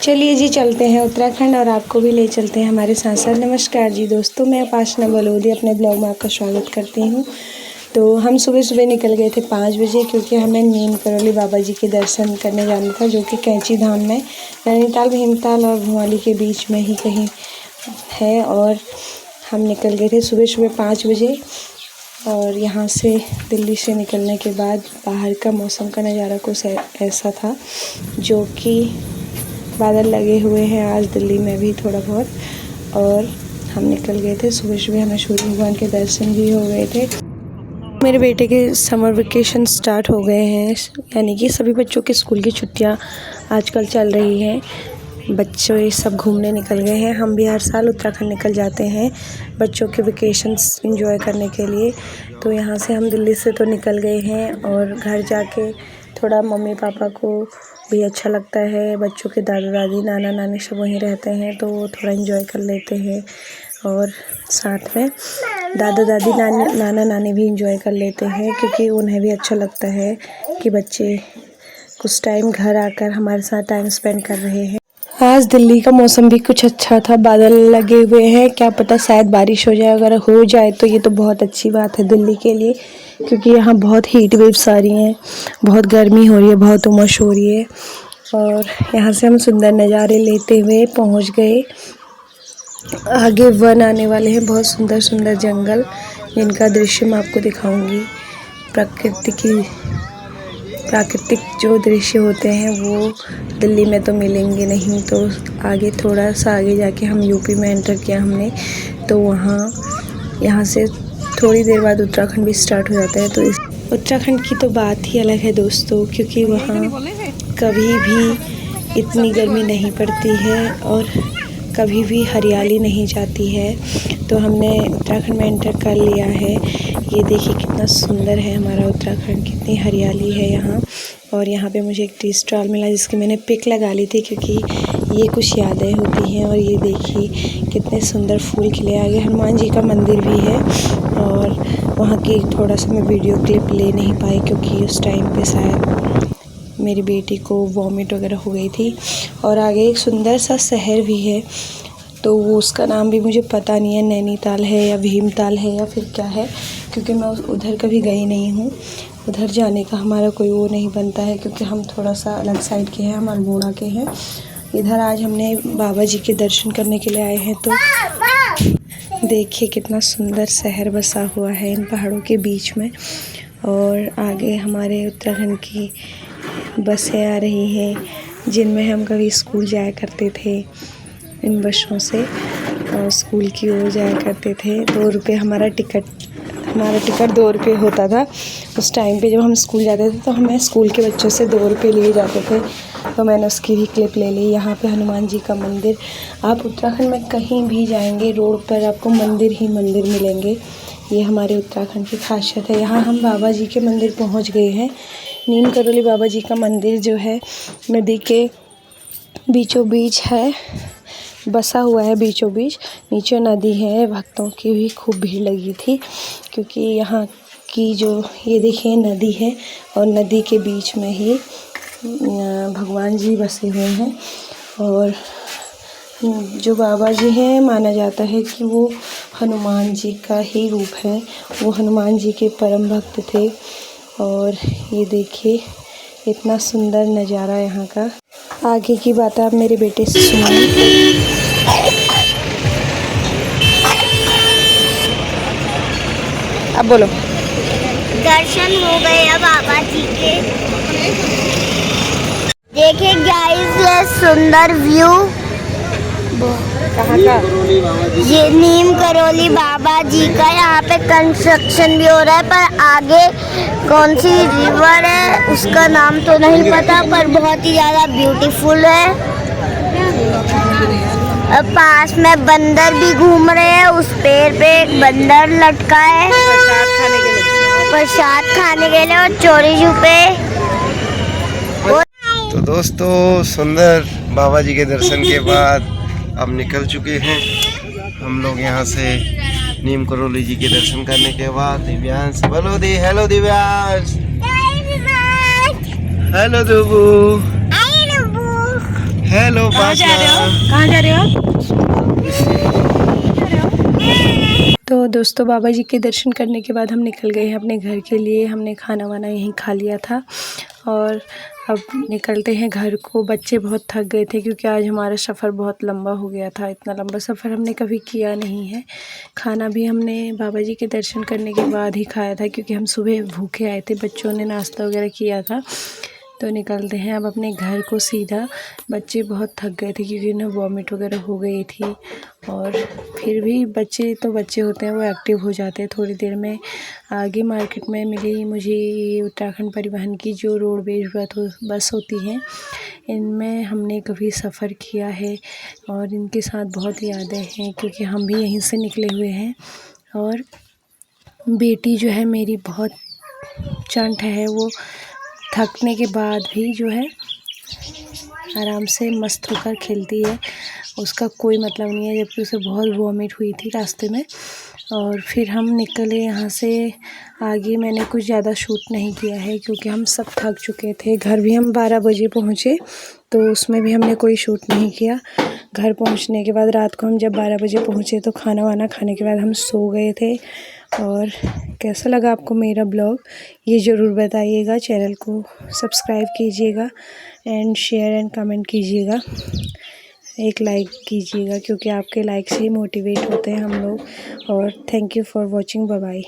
चलिए जी चलते हैं उत्तराखंड और आपको भी ले चलते हैं हमारे साथ साथ। नमस्कार जी दोस्तों, मैं उपासना बलोदी अपने ब्लॉग में आपका स्वागत करती हूँ। तो हम सुबह सुबह निकल गए थे 5 बजे, क्योंकि हमें नीम करौली बाबा जी के दर्शन करने जाना था, जो कि कैंची धाम में नैनीताल, भीमताल और भवाली के बीच में ही कहीं है। और हम निकल गए थे सुबह सुबह 5 बजे। और यहाँ से दिल्ली से निकलने के बाद बाहर का मौसम का नज़ारा कुछ ऐसा था, जो कि बादल लगे हुए हैं आज दिल्ली में भी थोड़ा बहुत। और हम निकल गए थे सुबह सुबह, हमें सूर्य भगवान के दर्शन भी हो गए थे। मेरे बेटे के समर वेकेशन स्टार्ट हो गए हैं, यानी कि सभी बच्चों के स्कूल की छुट्टियां आजकल चल रही हैं। बच्चे सब घूमने निकल गए हैं। हम भी हर साल उत्तराखंड निकल जाते हैं बच्चों के वेकेशंस एंजॉय करने के लिए। तो यहाँ से हम दिल्ली से तो निकल गए हैं, और घर जाके थोड़ा मम्मी पापा को भी अच्छा लगता है। बच्चों के दादा दादी नाना नानी सब वहीं रहते हैं, तो वो थोड़ा एंजॉय कर लेते हैं। और साथ में दादा दादी नाना नानी भी एंजॉय कर लेते हैं, क्योंकि उन्हें भी अच्छा लगता है कि बच्चे कुछ टाइम घर आकर हमारे साथ टाइम स्पेंड कर रहे हैं। आज दिल्ली का मौसम भी कुछ अच्छा था, बादल लगे हुए हैं, क्या पता शायद बारिश हो जाए। अगर हो जाए तो ये तो बहुत अच्छी बात है दिल्ली के लिए, क्योंकि यहाँ बहुत हीट वेव्स आ रही हैं, बहुत गर्मी हो रही है, बहुत उमस हो रही है। और यहाँ से हम सुंदर नज़ारे लेते हुए पहुँच गए। आगे वन आने वाले हैं, बहुत सुंदर सुंदर जंगल, जिनका दृश्य मैं आपको दिखाऊंगी। प्राकृतिक जो दृश्य होते हैं वो दिल्ली में तो मिलेंगे नहीं। तो आगे थोड़ा सा आगे जाके हम यूपी में एंटर किया हमने, तो यहाँ से थोड़ी देर बाद उत्तराखंड भी स्टार्ट हो जाता है। तो इस उत्तराखंड की तो बात ही अलग है दोस्तों, क्योंकि वहाँ कभी भी इतनी गर्मी नहीं पड़ती है और कभी भी हरियाली नहीं जाती है। तो हमने उत्तराखंड में एंटर कर लिया है। ये देखिए कितना सुंदर है हमारा उत्तराखंड, कितनी हरियाली है यहाँ। और यहाँ पे मुझे एक टी स्टॉल मिला, जिसकी मैंने पिक लगा ली थी, क्योंकि ये कुछ यादें होती हैं। और ये देखिए कितने सुंदर फूल खिले। आगे हनुमान जी का मंदिर भी है, और वहाँ की थोड़ा सा मैं वीडियो क्लिप ले नहीं पाई, क्योंकि उस टाइम पे शायद मेरी बेटी को वॉमिट वगैरह हो गई थी। और आगे एक सुंदर सा शहर भी है, तो वो उसका नाम भी मुझे पता नहीं है, नैनीताल है या भीमताल है या फिर क्या है, क्योंकि मैं उधर कभी गई नहीं हूँ। उधर जाने का हमारा कोई वो नहीं बनता है, क्योंकि हम थोड़ा सा अलग साइड के हैं, हम अल्मोड़ा के हैं। इधर आज हमने बाबा जी के दर्शन करने के लिए आए हैं। तो देखिए कितना सुंदर शहर बसा हुआ है इन पहाड़ों के बीच में। और आगे हमारे उत्तराखंड की बसें आ रही हैं, जिनमें हम कभी स्कूल जाया करते थे। इन बसों से और स्कूल की ओर जाया करते थे। 2 रुपये हमारा टिकट 2 रुपये होता था उस टाइम पे। जब हम स्कूल जाते थे तो हमें स्कूल के बच्चों से 2 रुपये लिए जाते थे, तो मैंने उसकी भी क्लिप ले ली। यहाँ पे हनुमान जी का मंदिर, आप उत्तराखंड में कहीं भी जाएंगे रोड पर आपको मंदिर ही मंदिर मिलेंगे। ये हमारे उत्तराखंड की खासियत है। यहाँ हम बाबा जी के मंदिर पहुँच गए हैं। नीम करौली बाबा जी का मंदिर जो है नदी के बीचों बीच है, बसा हुआ है बीचों बीच। नीचे नदी है, भक्तों की भी खूब भीड़ लगी थी, क्योंकि यहाँ की जो ये देखिए नदी है, और नदी के बीच में ही भगवान जी बसे हुए हैं। और जो बाबा जी हैं, माना जाता है कि वो हनुमान जी का ही रूप है। वो हनुमान जी के परम भक्त थे। और ये देखिए इतना सुंदर नज़ारा यहाँ का। आगे की बात आप मेरे बेटे से सुनिए। अब बोलो। दर्शन हो गए अब बाबा जी के। देखिए गाइस ये सुंदर व्यू। कहाँ का? ये नीम करौली बाबा जी का। यहाँ पे कंस्ट्रक्शन भी हो रहा है, पर आगे कौन सी रिवर है उसका नाम तो नहीं पता, पर बहुत ही ज़्यादा ब्यूटीफुल है। और पास में बंदर भी घूम रहे हैं। उस पेड़ पे एक बंदर लटका है प्रसाद खाने के लिए, और चोरी छुपे। तो दोस्तों सुंदर बाबा जी के दर्शन के बाद अब निकल चुके हैं हम लोग यहाँ से नीम करौली जी के दर्शन करने के बाद। दिव्यांश बोलो दी, हेलो दिव्यांश, हेलो दुबू, हेलो कहाँ जा रहे हो? कहाँ जा रहे हो आप? तो दोस्तों बाबा जी के दर्शन करने के बाद हम निकल गए हैं अपने घर के लिए। हमने खाना वाना यहीं खा लिया था और अब निकलते हैं घर को। बच्चे बहुत थक गए थे क्योंकि आज हमारा सफ़र बहुत लंबा हो गया था। इतना लंबा सफ़र हमने कभी किया नहीं है। खाना भी हमने बाबा जी के दर्शन करने के बाद ही खाया था क्योंकि हम सुबह भूखे आए थे। बच्चों ने नाश्ता वगैरह किया था। तो निकलते हैं अब अपने घर को सीधा। बच्चे बहुत थक गए थे क्योंकि उन्हें वॉमिट वगैरह हो गई थी और फिर भी बच्चे तो बच्चे होते हैं, वो एक्टिव हो जाते हैं थोड़ी देर में। आगे मार्केट में मिली मुझे ये उत्तराखंड परिवहन की जो रोडवेज बस होती हैं, इनमें हमने कभी सफ़र किया है और इनके साथ बहुत यादें हैं क्योंकि हम भी यहीं से निकले हुए हैं। और बेटी जो है मेरी बहुत चंट है, वो थकने के बाद भी जो है आराम से मस्त होकर खेलती है। उसका कोई मतलब नहीं है, जबकि उसे बहुत वॉमिट हुई थी रास्ते में। और फिर हम निकले यहाँ से आगे। मैंने कुछ ज़्यादा शूट नहीं किया है क्योंकि हम सब थक चुके थे। घर भी हम 12 बजे पहुँचे तो उसमें भी हमने कोई शूट नहीं किया। घर पहुँचने के बाद रात को हम जब 12 बजे पहुँचे तो खाना वाना खाने के बाद हम सो गए थे। और कैसा लगा आपको मेरा ब्लॉग ये ज़रूर बताइएगा। चैनल को सब्सक्राइब कीजिएगा एंड शेयर एंड कमेंट कीजिएगा। एक लाइक कीजिएगा क्योंकि आपके लाइक से ही मोटिवेट होते हैं हम लोग। और thank you for watching. Bye bye.